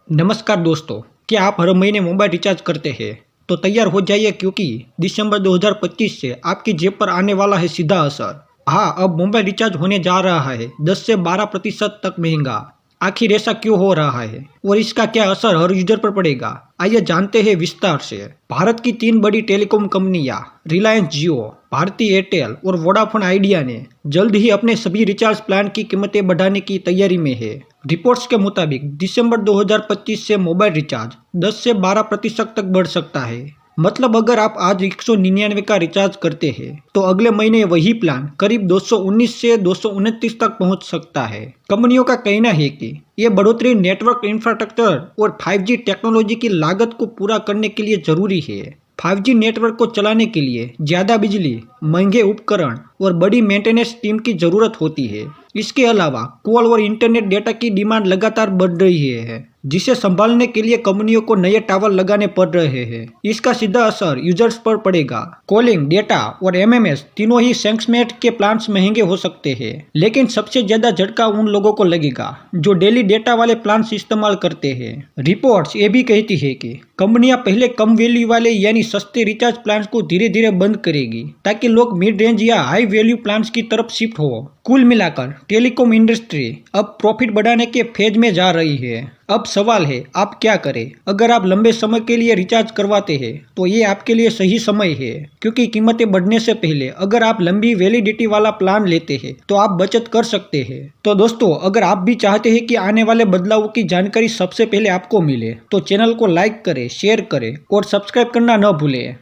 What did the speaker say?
नमस्कार दोस्तों, क्या आप हर महीने मोबाइल रिचार्ज करते हैं? तो तैयार हो जाइए क्योंकि दिसंबर 2025 से आपकी जेब पर आने वाला है सीधा असर। हाँ, अब मोबाइल रिचार्ज होने जा रहा है 10 से 12% तक महंगा। आखिर ऐसा क्यों हो रहा है और इसका क्या असर हर यूजर पर पड़ेगा? आइए जानते हैं विस्तार से। भारत की 3 बड़ी टेलीकॉम कंपनियां रिलायंस जियो, भारती एयरटेल और वोडाफोन आइडिया ने जल्द ही अपने सभी रिचार्ज प्लान की कीमतें बढ़ाने की तैयारी में है। रिपोर्ट्स के मुताबिक दिसंबर 2025 से मोबाइल रिचार्ज 10 से 12% तक बढ़ सकता है। मतलब अगर आप आज 199 का रिचार्ज करते हैं तो अगले महीने वही प्लान करीब 219 से 229 तक पहुंच सकता है। कंपनियों का कहना है कि ये बढ़ोतरी नेटवर्क इंफ्रास्ट्रक्चर और 5G टेक्नोलॉजी की लागत को पूरा करने के लिए जरूरी है। 5G नेटवर्क को चलाने के लिए ज़्यादा बिजली, महंगे उपकरण और बड़ी मेंटेनेंस टीम की ज़रूरत होती है। इसके अलावा कॉल और इंटरनेट डेटा की डिमांड लगातार बढ़ रही है, जिसे संभालने के लिए कंपनियों को नए टावर लगाने पड़ रहे हैं। इसका सीधा असर यूजर्स पर पड़ेगा। कॉलिंग, डेटा और MMS तीनों ही सेगमेंट के प्लान्स महंगे हो सकते हैं, लेकिन सबसे ज्यादा झटका उन लोगों को लगेगा जो डेली डेटा वाले प्लान्स इस्तेमाल करते हैं। रिपोर्ट्स ये भी कहती है कि कंपनियां पहले कम वैल्यू वाले यानी सस्ते रिचार्ज प्लान्स को धीरे धीरे बंद करेगी ताकि लोग मिड रेंज या हाई वैल्यू प्लान्स की तरफ शिफ्ट हो। कुल मिलाकर टेलीकॉम इंडस्ट्री अब प्रॉफिट बढ़ाने के फेज में जा रही है। अब सवाल है, आप क्या करें? अगर आप लंबे समय के लिए रिचार्ज करवाते हैं तो ये आपके लिए सही समय है, क्योंकि कीमतें बढ़ने से पहले अगर आप लंबी वैलिडिटी वाला प्लान लेते हैं तो आप बचत कर सकते हैं। तो दोस्तों, अगर आप भी चाहते हैं कि आने वाले बदलावों की जानकारी सबसे पहले आपको मिले तो चैनल को लाइक करें, शेयर करें और सब्सक्राइब करना न भूलें।